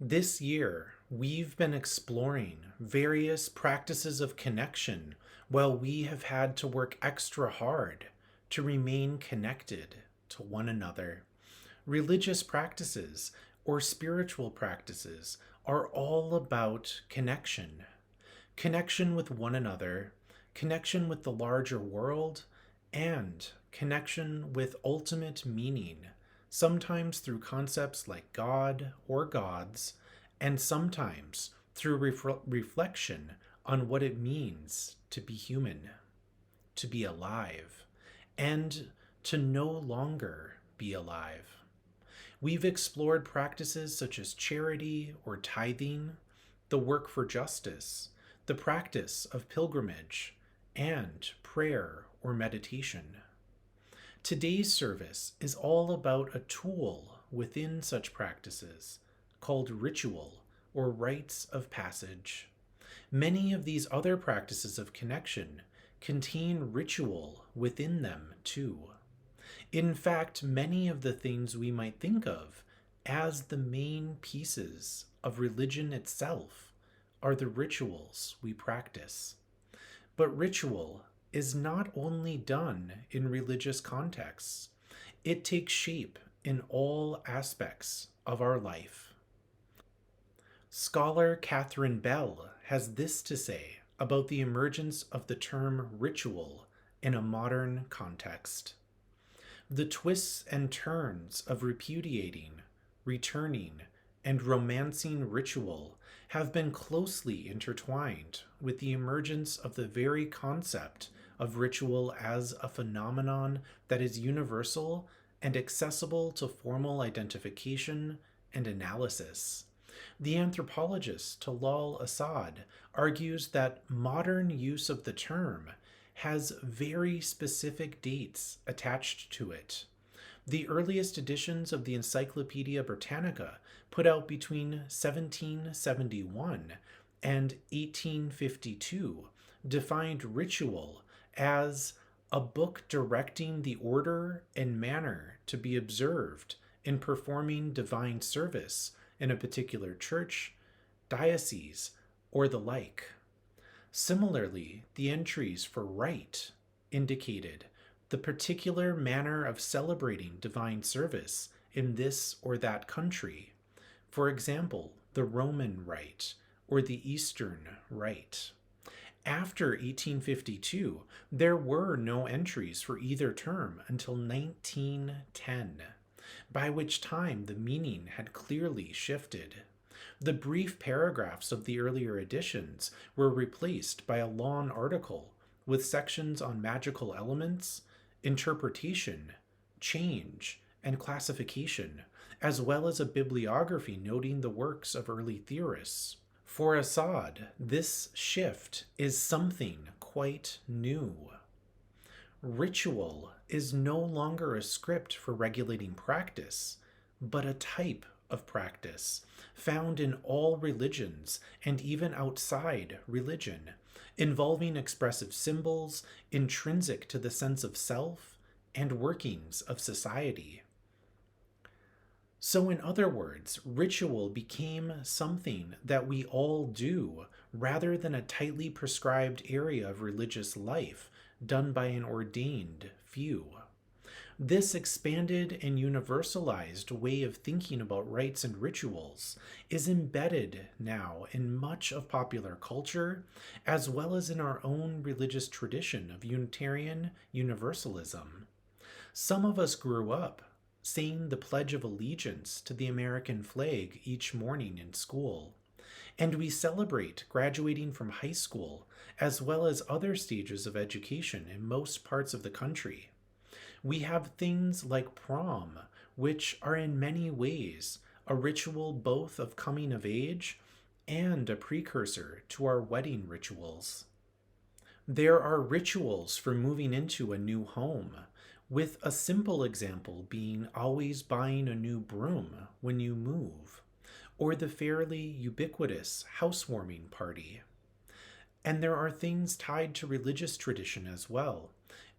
This year, we've been exploring various practices of connection while we have had to work extra hard to remain connected to one another. Religious practices or spiritual practices are all about connection, connection with one another, connection with the larger world, and connection with ultimate meaning, sometimes through concepts like God or gods, and sometimes through reflection on what it means to be human, to be alive, and to no longer be alive. We've explored practices such as charity or tithing, the work for justice, the practice of pilgrimage, and prayer or meditation. Today's service is all about a tool within such practices called ritual or rites of passage. Many of these other practices of connection contain ritual within them too. In fact, many of the things we might think of as the main pieces of religion itself are the rituals we practice. But ritual is not only done in religious contexts, it takes shape in all aspects of our life. Scholar Catherine Bell has this to say about the emergence of the term ritual in a modern context. The twists and turns of repudiating, returning, and romancing ritual have been closely intertwined with the emergence of the very concept of ritual as a phenomenon that is universal and accessible to formal identification and analysis. The anthropologist Talal Asad argues that modern use of the term has very specific dates attached to it. The earliest editions of the Encyclopedia Britannica, put out between 1771 and 1852, defined ritual as a book directing the order and manner to be observed in performing divine service in a particular church, diocese, or the like. Similarly, the entries for rite indicated the particular manner of celebrating divine service in this or that country. For example, the Roman Rite or the Eastern Rite. After 1852, there were no entries for either term until 1910, by which time the meaning had clearly shifted. The brief paragraphs of the earlier editions were replaced by a long article with sections on magical elements, interpretation, change, and classification, as well as a bibliography noting the works of early theorists. For Assad, this shift is something quite new. Ritual is no longer a script for regulating practice, but a type of practice found in all religions and even outside religion, involving expressive symbols intrinsic to the sense of self and workings of society. So, in other words, ritual became something that we all do rather than a tightly prescribed area of religious life done by an ordained few. This expanded and universalized way of thinking about rites and rituals is embedded now in much of popular culture, as well as in our own religious tradition of Unitarian Universalism. Some of us grew up saying the Pledge of Allegiance to the American flag each morning in school, and we celebrate graduating from high school as well as other stages of education in most parts of the country. We have things like prom, which are in many ways a ritual both of coming of age and a precursor to our wedding rituals. There are rituals for moving into a new home, with a simple example being always buying a new broom when you move, or the fairly ubiquitous housewarming party. And there are things tied to religious tradition as well.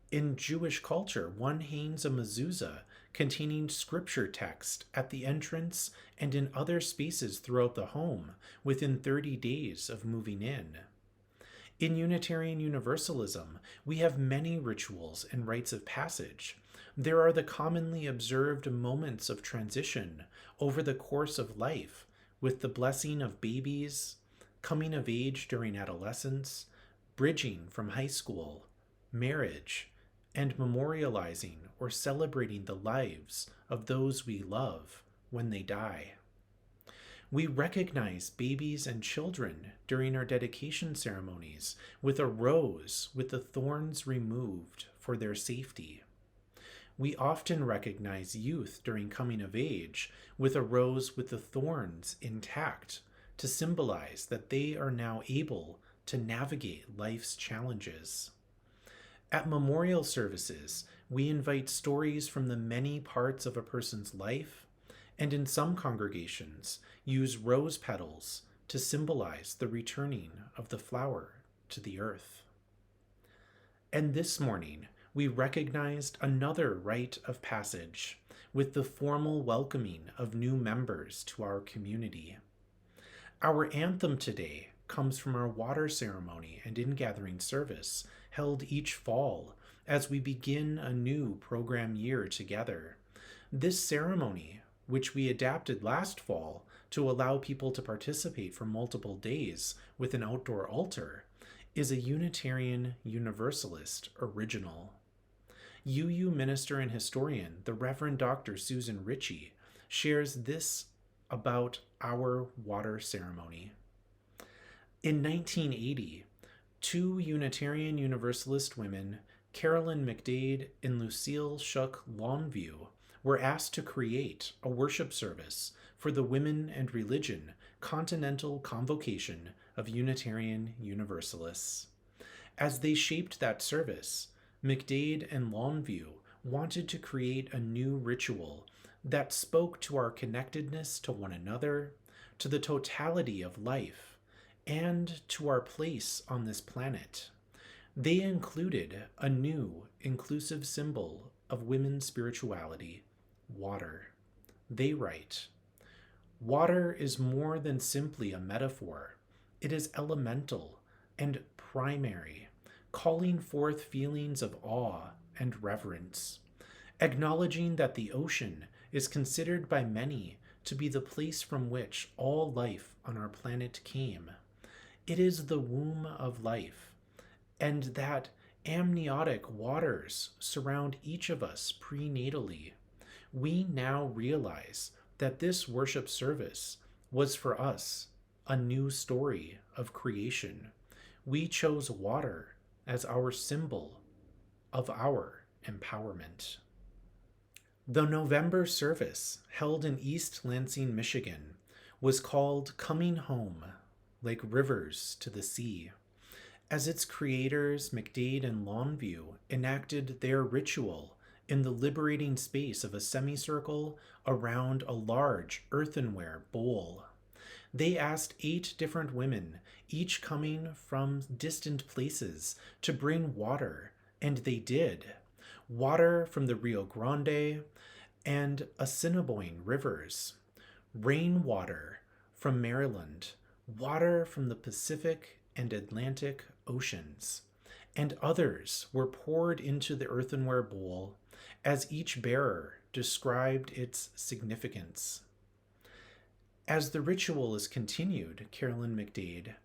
In Jewish culture, one hangs a mezuzah containing scripture text at the entrance and in other spaces throughout the home within 30 days of moving in. In Unitarian Universalism, we have many rituals and rites of passage. There are the commonly observed moments of transition over the course of life, with the blessing of babies, coming of age during adolescence, bridging from high school, marriage, and memorializing or celebrating the lives of those we love when they die. We recognize babies and children during our dedication ceremonies with a rose with the thorns removed for their safety. We often recognize youth during coming of age with a rose with the thorns intact to symbolize that they are now able to navigate life's challenges. At memorial services, we invite stories from the many parts of a person's life, and in some congregations, use rose petals to symbolize the returning of the flower to the earth. And this morning, we recognized another rite of passage with the formal welcoming of new members to our community. Our anthem today comes from our water ceremony and ingathering service held each fall as we begin a new program year together. This ceremony, which we adapted last fall to allow people to participate for multiple days with an outdoor altar, is a Unitarian Universalist original. UU minister and historian, the Reverend Dr. Susan Ritchie, shares this about our water ceremony. In 1980, two Unitarian Universalist women, Carolyn McDade and Lucille Shuck Longview, were asked to create a worship service for the Women and Religion Continental Convocation of Unitarian Universalists. As they shaped that service, McDade and Longview wanted to create a new ritual that spoke to our connectedness to one another, to the totality of life, and to our place on this planet. They included a new, inclusive symbol of women's spirituality, water. They write, "Water is more than simply a metaphor. It is elemental and primary, calling forth feelings of awe and reverence, acknowledging that the ocean is considered by many to be the place from which all life on our planet came. It is the womb of life, and that amniotic waters surround each of us prenatally. We now realize that this worship service was for us a new story of creation. We chose water as our symbol of our empowerment." The November service, held in East Lansing, Michigan, was called Coming Home, Like Rivers to the Sea, as its creators, McDade and Longview, enacted their ritual in the liberating space of a semicircle around a large earthenware bowl. They asked 8 different women, each coming from distant places, to bring water, and they did. Water from the Rio Grande and Assiniboine rivers, rainwater from Maryland, water from the Pacific and Atlantic oceans, and others were poured into the earthenware bowl as each bearer described its significance. As the ritual is continued, Carolyn McDade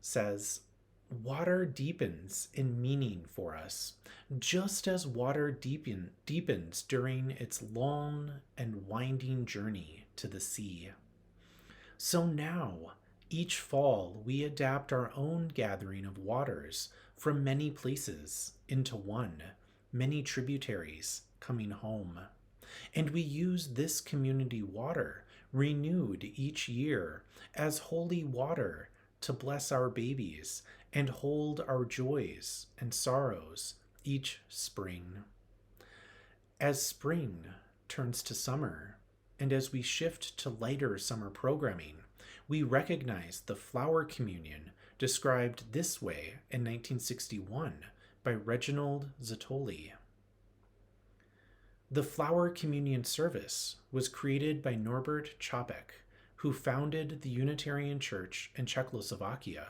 says, "Water deepens in meaning for us, just as water deepens during its long and winding journey to the sea. So now, each fall, we adapt our own gathering of waters from many places into one, many tributaries coming home. And we use this community water, renewed each year, as holy water to bless our babies and hold our joys and sorrows each spring. As spring turns to summer, and as we shift to lighter summer programming, we recognize the flower communion described this way in 1961 by Reginald Zatoli. The Flower Communion service was created by Norbert Čapek, who founded the Unitarian Church in Czechoslovakia.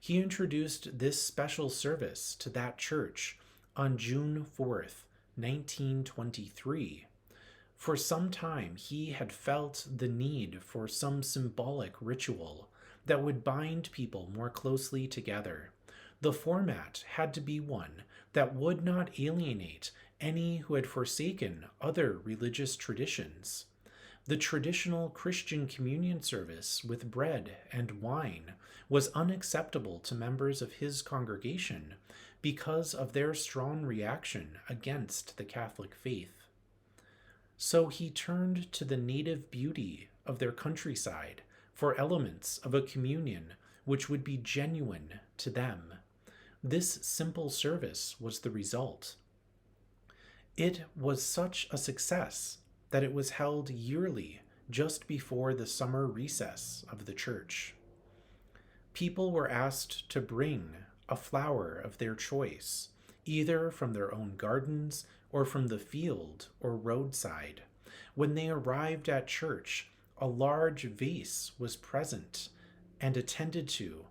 He introduced this special service to that church on June 4th, 1923. For some time, he had felt the need for some symbolic ritual that would bind people more closely together. The format had to be one that would not alienate any who had forsaken other religious traditions. The traditional Christian communion service with bread and wine was unacceptable to members of his congregation because of their strong reaction against the Catholic faith. So he turned to the native beauty of their countryside for elements of a communion which would be genuine to them. This simple service was the result. It was such a success that it was held yearly just before the summer recess of the church. People were asked to bring a flower of their choice, either from their own gardens or from the field or roadside. When they arrived at church, a large vase was present and attended to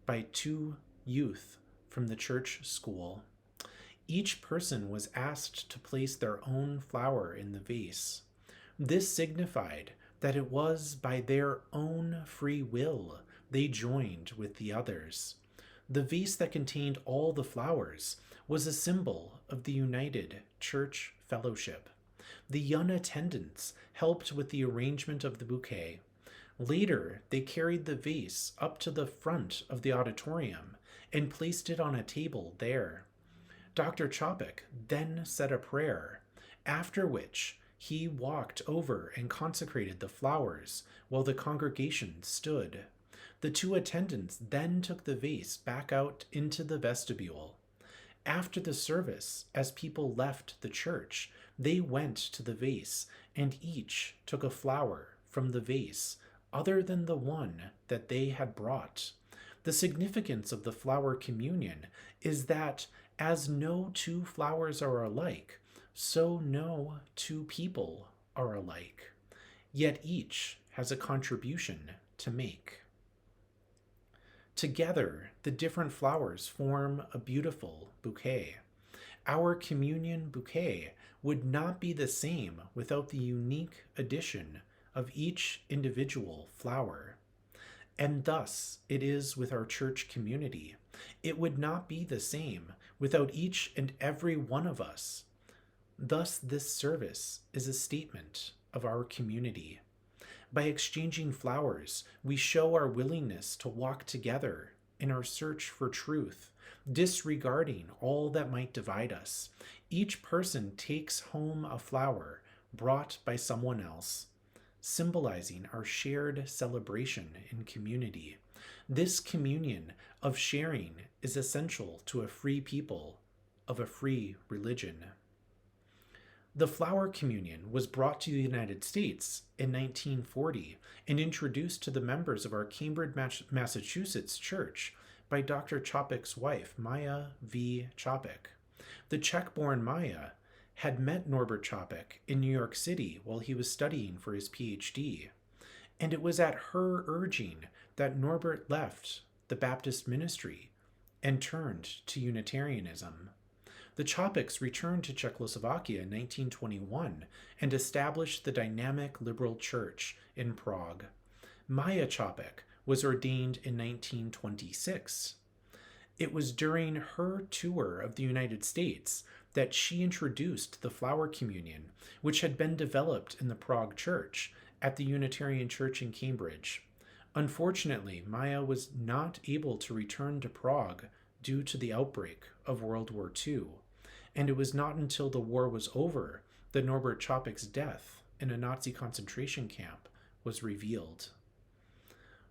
by 2 youth from the church school. Each person was asked to place their own flower in the vase. This signified that it was by their own free will they joined with the others. The vase that contained all the flowers was a symbol of the united church fellowship. The young attendants helped with the arrangement of the bouquet. Later, they carried the vase up to the front of the auditorium and placed it on a table there. Dr. Čapek then said a prayer, after which he walked over and consecrated the flowers while the congregation stood. The 2 attendants then took the vase back out into the vestibule. After the service, as people left the church, they went to the vase and each took a flower from the vase other than the one that they had brought. The significance of the flower communion is that as no 2 flowers are alike, so no 2 people are alike. Yet each has a contribution to make. Together, the different flowers form a beautiful bouquet. Our communion bouquet would not be the same without the unique addition of each individual flower. And thus it is with our church community. It would not be the same without each and every one of us. Thus, this service is a statement of our community. By exchanging flowers, we show our willingness to walk together in our search for truth, disregarding all that might divide us. Each person takes home a flower brought by someone else, symbolizing our shared celebration in community. This communion of sharing is essential to a free people of a free religion. The flower communion was brought to the United States in 1940 and introduced to the members of our Cambridge, Massachusetts church by Dr. Čapek's wife, Maya V. Čapek. The Czech-born Maya had met Norbert Čapek in New York City while he was studying for his PhD, and it was at her urging that Norbert left the Baptist ministry and turned to Unitarianism. The Čapeks returned to Czechoslovakia in 1921 and established the dynamic liberal church in Prague. Maya Čapek was ordained in 1926. It was during her tour of the United States that she introduced the flower communion, which had been developed in the Prague church at the Unitarian Church in Cambridge. Unfortunately, Maya was not able to return to Prague due to the outbreak of World War II, and it was not until the war was over that Norbert Čapek's death in a Nazi concentration camp was revealed.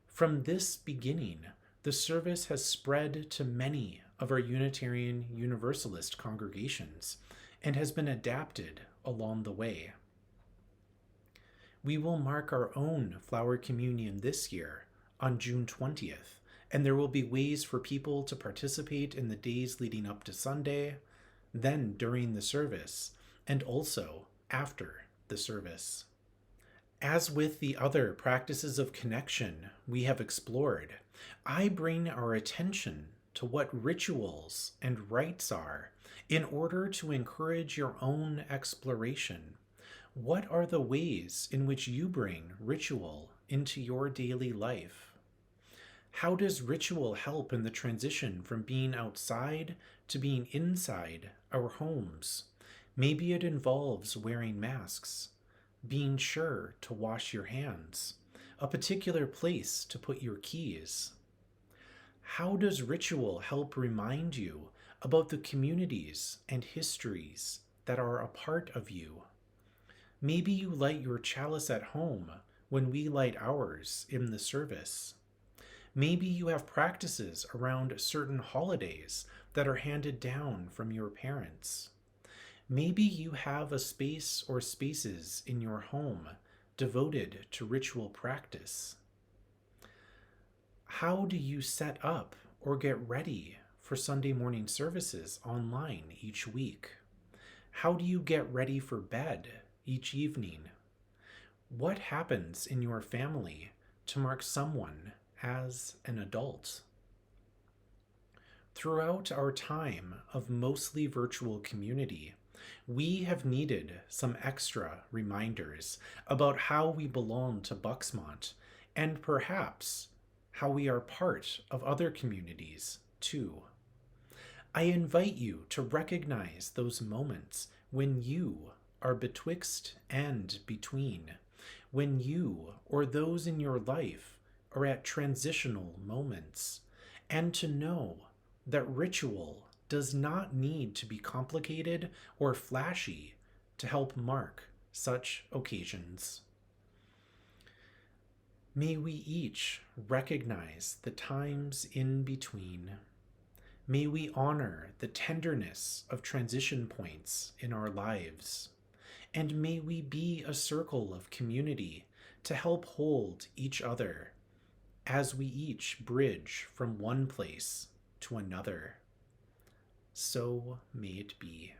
From this beginning, the service has spread to many of our Unitarian Universalist congregations and has been adapted along the way. We will mark our own flower communion this year on June 20th, and there will be ways for people to participate in the days leading up to Sunday, then during the service, and also after the service. As with the other practices of connection we have explored, I bring our attention to what rituals and rites are in order to encourage your own exploration. What are the ways in which you bring ritual into your daily life? How does ritual help in the transition from being outside to being inside our homes? Maybe it involves wearing masks, being sure to wash your hands, a particular place to put your keys. How does ritual help remind you about the communities and histories that are a part of you? Maybe you light your chalice at home when we light ours in the service. Maybe you have practices around certain holidays that are handed down from your parents. Maybe you have a space or spaces in your home devoted to ritual practice. How do you set up or get ready for Sunday morning services online each week? How do you get ready for bed each evening? What happens in your family to mark someone as an adult? Throughout our time of mostly virtual community, we have needed some extra reminders about how we belong to Bucksmont and perhaps how we are part of other communities too. I invite you to recognize those moments when you are betwixt and between, when you or those in your life are at transitional moments, and to know that ritual does not need to be complicated or flashy to help mark such occasions. May we each recognize the times in between. May we honor the tenderness of transition points in our lives. And may we be a circle of community to help hold each other as we each bridge from one place to another. So may it be.